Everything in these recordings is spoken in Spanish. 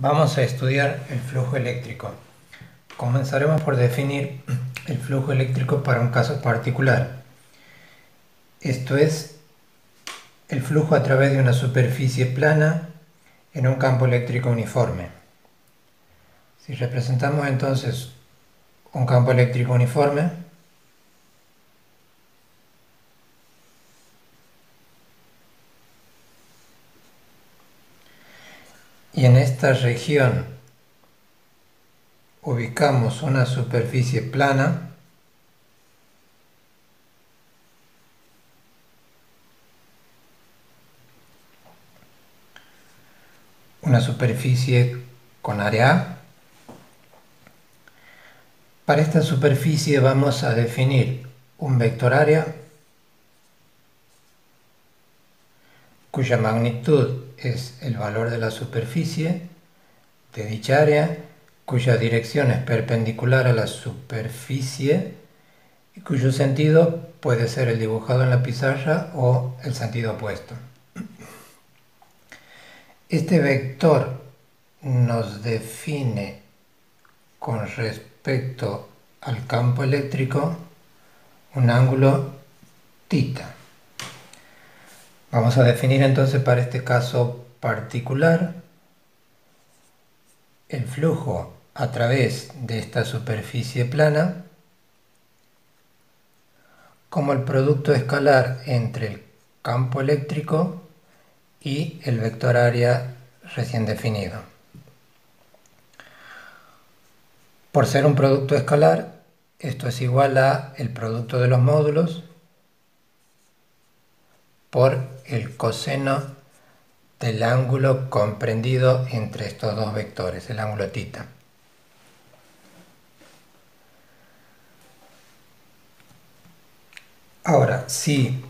Vamos a estudiar el flujo eléctrico. Comenzaremos por definir el flujo eléctrico para un caso particular. Esto es el flujo a través de una superficie plana en un campo eléctrico uniforme. Si representamos entonces un campo eléctrico uniforme, y en esta región ubicamos una superficie plana, una superficie con área A. Para esta superficie vamos a definir un vector área cuya magnitud es el valor de la superficie de dicha área, cuya dirección es perpendicular a la superficie y cuyo sentido puede ser el dibujado en la pizarra o el sentido opuesto. Este vector nos define con respecto al campo eléctrico un ángulo θ. Vamos a definir entonces para este caso particular el flujo a través de esta superficie plana como el producto escalar entre el campo eléctrico y el vector área recién definido. Por ser un producto escalar, esto es igual a el producto de los módulos por el coseno del ángulo comprendido entre estos dos vectores, el ángulo θ. Ahora, si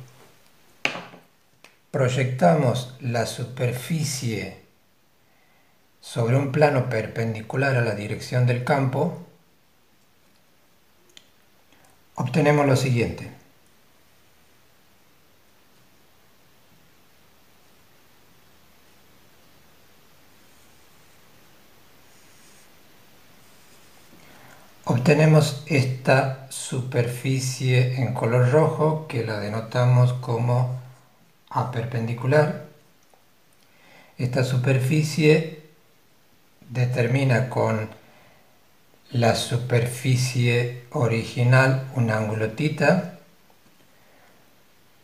proyectamos la superficie sobre un plano perpendicular a la dirección del campo, obtenemos lo siguiente. Obtenemos esta superficie en color rojo que la denotamos como A perpendicular. Esta superficie determina con la superficie original un ángulo θ,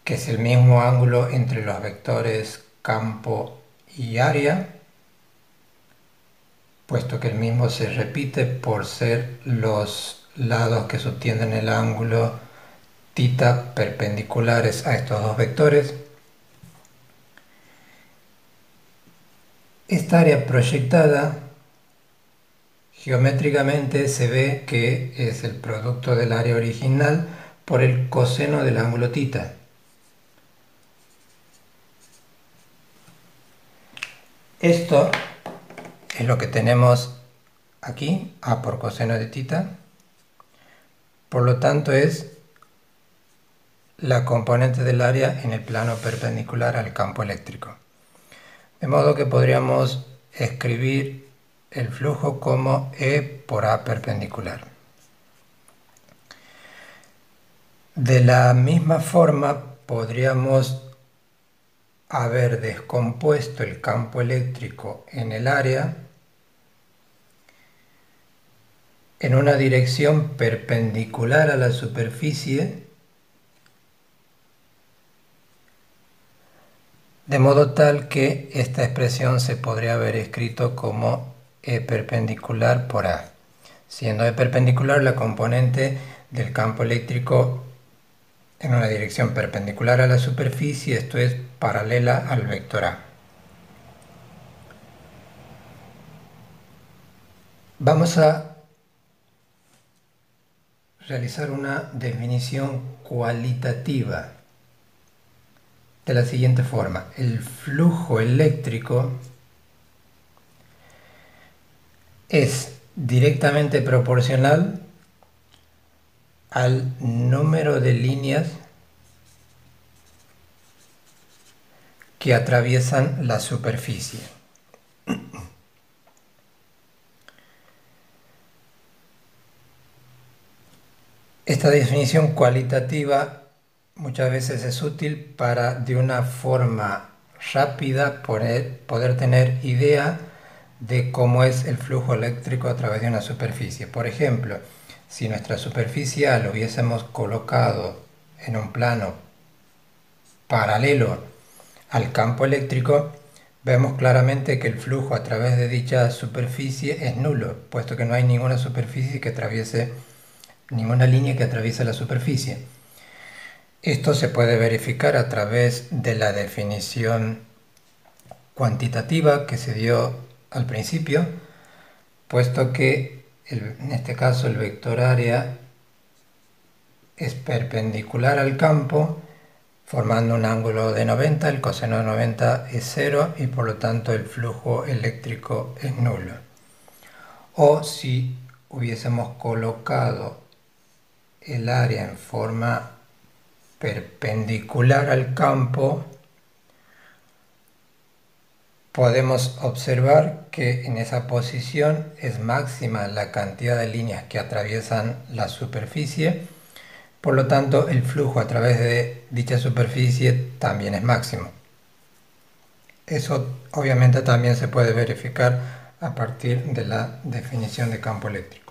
que es el mismo ángulo entre los vectores campo y área, puesto que el mismo se repite por ser los lados que subtienden el ángulo θ perpendiculares a estos dos vectores. Esta área proyectada geométricamente se ve que es el producto del área original por el coseno del ángulo θ. Esto es lo que tenemos aquí, A por coseno de θ. Por lo tanto es la componente del área en el plano perpendicular al campo eléctrico. De modo que podríamos escribir el flujo como E por A perpendicular. De la misma forma podríamos haber descompuesto el campo eléctrico en el área en una dirección perpendicular a la superficie, de modo tal que esta expresión se podría haber escrito como E perpendicular por A, siendo E perpendicular la componente del campo eléctrico en una dirección perpendicular a la superficie, esto es, paralela al vector A. Vamos a realizar una definición cualitativa de la siguiente forma. El flujo eléctrico es directamente proporcional al número de líneas que atraviesan la superficie. Esta definición cualitativa muchas veces es útil para de una forma rápida poder tener idea de cómo es el flujo eléctrico a través de una superficie. Por ejemplo, si nuestra superficie A lo hubiésemos colocado en un plano paralelo al campo eléctrico, vemos claramente que el flujo a través de dicha superficie es nulo, puesto que no hay ninguna superficie que atraviese, ninguna línea que atraviese la superficie. Esto se puede verificar a través de la definición cuantitativa que se dio al principio, puesto que en este caso el vector área es perpendicular al campo, formando un ángulo de 90, el coseno de 90 es 0 y por lo tanto el flujo eléctrico es nulo. O si hubiésemos colocado el área en forma perpendicular al campo, podemos observar que en esa posición es máxima la cantidad de líneas que atraviesan la superficie, por lo tanto el flujo a través de dicha superficie también es máximo. Eso obviamente también se puede verificar a partir de la definición de campo eléctrico.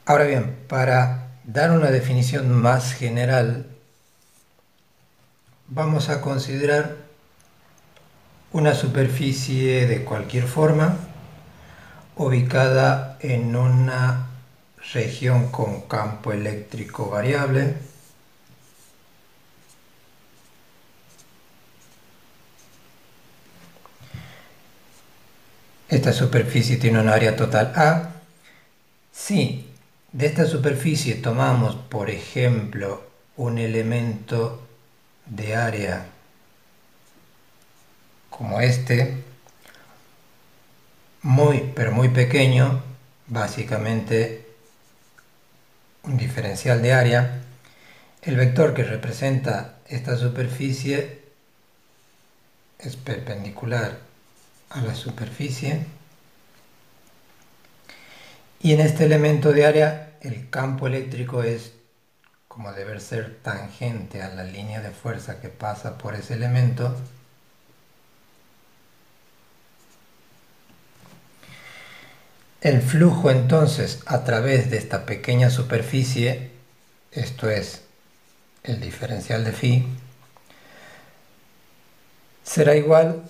Ahora bien, para dar una definición más general, vamos a considerar una superficie de cualquier forma ubicada en una región con campo eléctrico variable. Esta superficie tiene un área total A. Si de esta superficie tomamos, por ejemplo, un elemento de área como este, pero muy pequeño, básicamente un diferencial de área, el vector que representa esta superficie es perpendicular a la superficie y en este elemento de área el campo eléctrico es, como debe ser, tangente a la línea de fuerza que pasa por ese elemento. El flujo entonces a través de esta pequeña superficie, esto es el diferencial de phi, será igual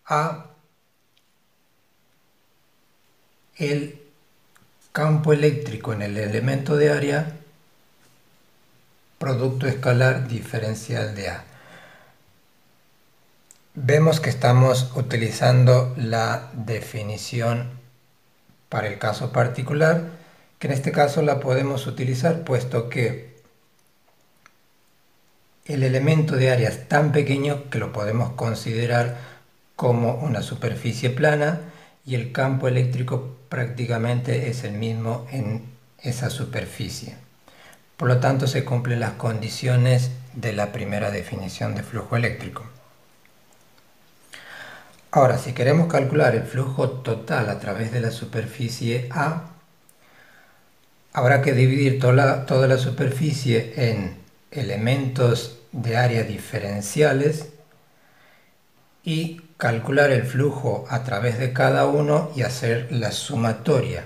a el campo eléctrico en el elemento de área producto escalar diferencial de A. Vemos que estamos utilizando la definición para el caso particular, que en este caso la podemos utilizar puesto que el elemento de área es tan pequeño que lo podemos considerar como una superficie plana y el campo eléctrico prácticamente es el mismo en esa superficie. Por lo tanto, se cumplen las condiciones de la primera definición de flujo eléctrico. Ahora, si queremos calcular el flujo total a través de la superficie A, habrá que dividir toda la superficie en elementos de área diferenciales y calcular el flujo a través de cada uno y hacer la sumatoria,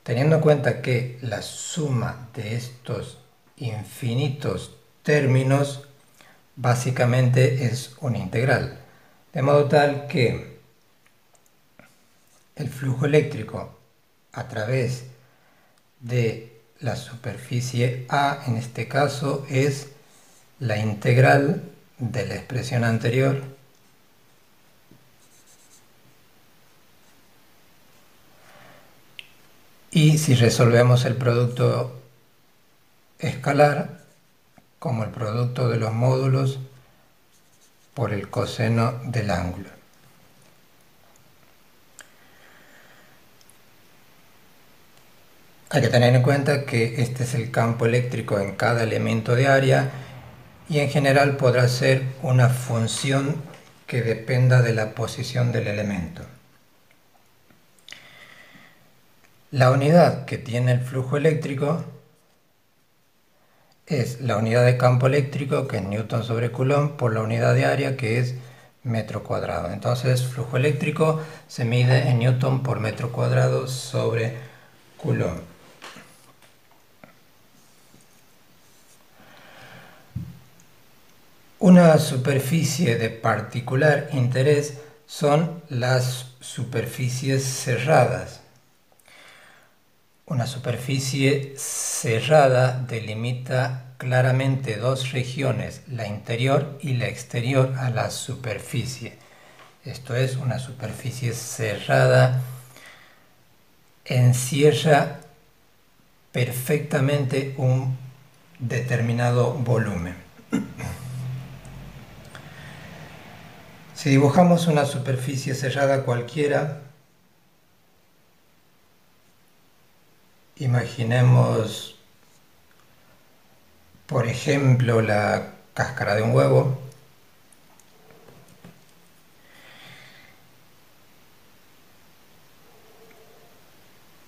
teniendo en cuenta que la suma de estos infinitos términos básicamente es una integral, de modo tal que el flujo eléctrico a través de la superficie A, en este caso, es la integral de la expresión anterior y si resolvemos el producto escalar como el producto de los módulos por el coseno del ángulo. Hay que tener en cuenta que este es el campo eléctrico en cada elemento de área y en general podrá ser una función que dependa de la posición del elemento. La unidad que tiene el flujo eléctrico es la unidad de campo eléctrico, que es Newton sobre Coulomb, por la unidad de área, que es metro cuadrado. Entonces, flujo eléctrico se mide en Newton por metro cuadrado sobre Coulomb. Una superficie de particular interés son las superficies cerradas. Una superficie cerrada delimita claramente dos regiones, la interior y la exterior a la superficie. Esto es, una superficie cerrada encierra perfectamente un determinado volumen. Si dibujamos una superficie cerrada cualquiera, imaginemos, por ejemplo, la cáscara de un huevo.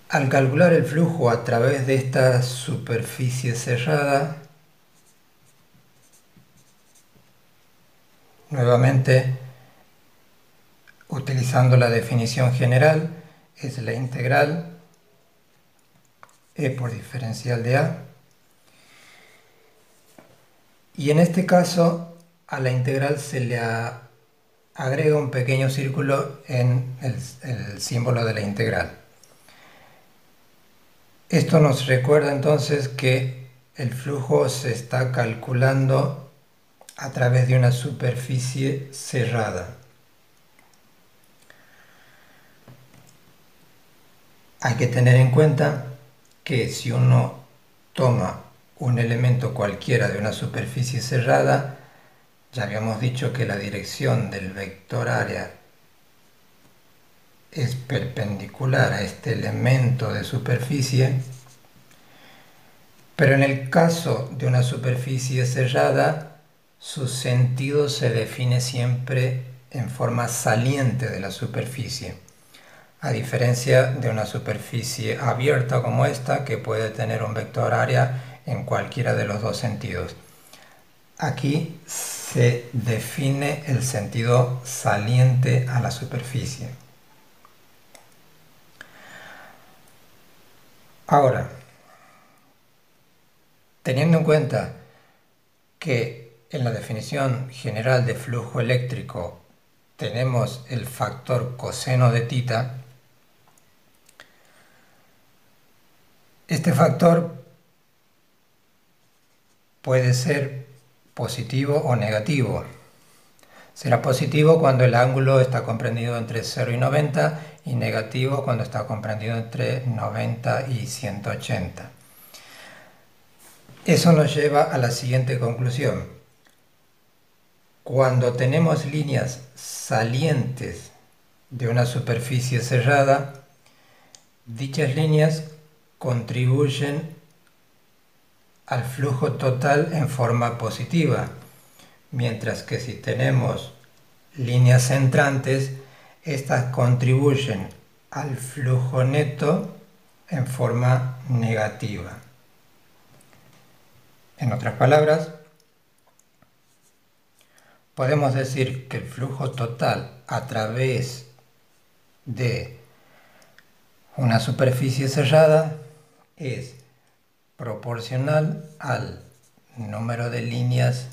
Al calcular el flujo a través de esta superficie cerrada, nuevamente, utilizando la definición general, es la integral E por diferencial de A. Y en este caso, a la integral se le agrega un pequeño círculo en el símbolo de la integral. Esto nos recuerda entonces que el flujo se está calculando a través de una superficie cerrada. Hay que tener en cuenta que si uno toma un elemento cualquiera de una superficie cerrada, ya habíamos dicho que la dirección del vector área es perpendicular a este elemento de superficie, pero en el caso de una superficie cerrada, su sentido se define siempre en forma saliente de la superficie, a diferencia de una superficie abierta como esta, que puede tener un vector área en cualquiera de los dos sentidos. Aquí se define el sentido saliente a la superficie. Ahora, teniendo en cuenta que en la definición general de flujo eléctrico tenemos el factor coseno de θ, este factor puede ser positivo o negativo. Será positivo cuando el ángulo está comprendido entre 0 y 90 y negativo cuando está comprendido entre 90 y 180. Eso nos lleva a la siguiente conclusión. Cuando tenemos líneas salientes de una superficie cerrada, dichas líneas contribuyen al flujo total en forma positiva, mientras que si tenemos líneas entrantes, estas contribuyen al flujo neto en forma negativa. En otras palabras, podemos decir que el flujo total a través de una superficie cerrada es proporcional al número de líneas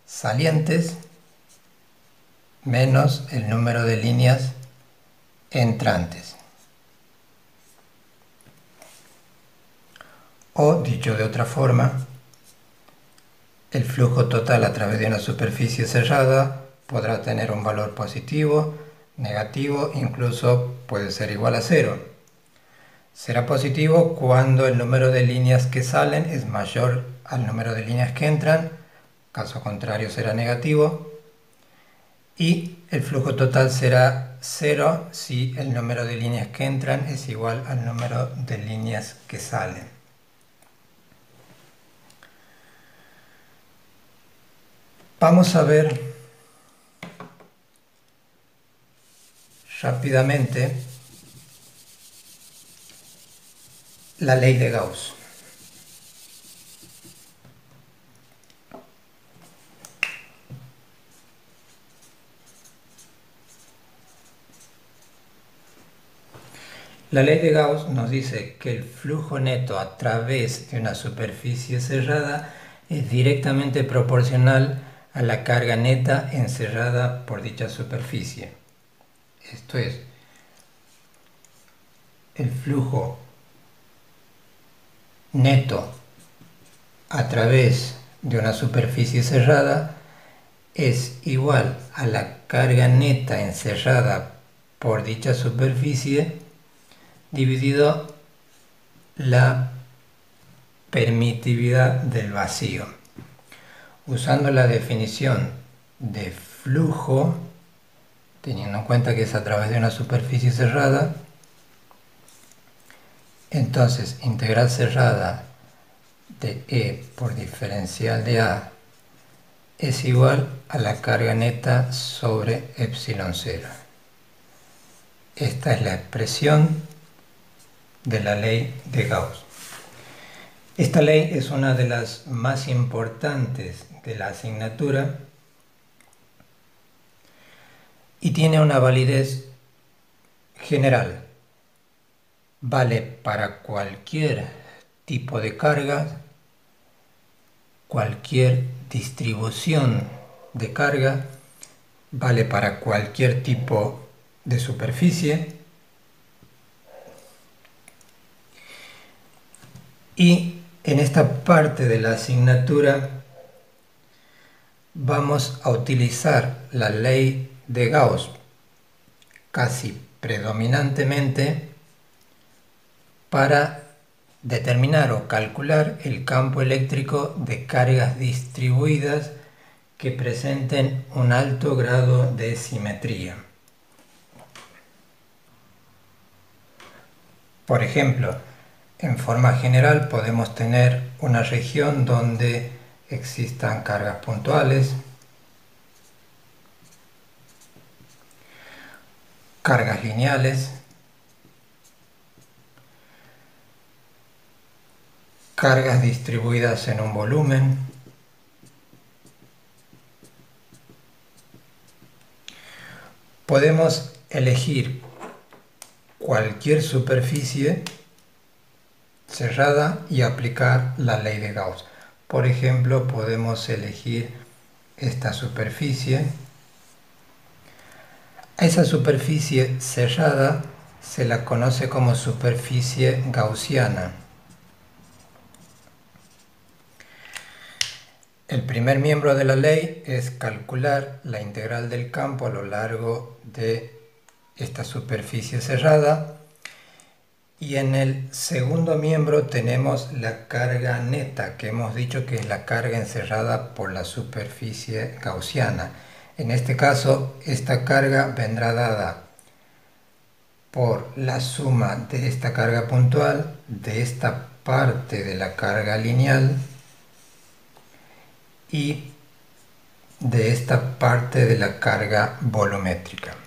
salientes menos el número de líneas entrantes. O, dicho de otra forma, el flujo total a través de una superficie cerrada podrá tener un valor positivo, negativo, incluso puede ser igual a 0. Será positivo cuando el número de líneas que salen es mayor al número de líneas que entran, caso contrario será negativo, y el flujo total será 0 si el número de líneas que entran es igual al número de líneas que salen. Vamos a ver rápidamente la ley de Gauss. La ley de Gauss nos dice que el flujo neto a través de una superficie cerrada es directamente proporcional a la carga neta encerrada por dicha superficie. Esto es, el flujo neto a través de una superficie cerrada es igual a la carga neta encerrada por dicha superficie dividido la permitividad del vacío. Usando la definición de flujo, teniendo en cuenta que es a través de una superficie cerrada, entonces integral cerrada de E por diferencial de A es igual a la carga neta sobre epsilon 0. Esta es la expresión de la ley de Gauss. Esta ley es una de las más importantes de la asignatura y tiene una validez general. Vale para cualquier tipo de carga, cualquier distribución de carga, vale para cualquier tipo de superficie y en esta parte de la asignatura vamos a utilizar la ley de Gauss casi predominantemente para determinar o calcular el campo eléctrico de cargas distribuidas que presenten un alto grado de simetría. Por ejemplo, en forma general podemos tener una región donde existan cargas puntuales, cargas lineales, cargas distribuidas en un volumen, podemos elegir cualquier superficie cerrada y aplicar la ley de Gauss. Por ejemplo, podemos elegir esta superficie. A esa superficie cerrada se la conoce como superficie gaussiana. El primer miembro de la ley es calcular la integral del campo a lo largo de esta superficie cerrada. Y en el segundo miembro tenemos la carga neta, que hemos dicho que es la carga encerrada por la superficie gaussiana. En este caso, esta carga vendrá dada por la suma de esta carga puntual, de esta parte de la carga lineal y de esta parte de la carga volumétrica.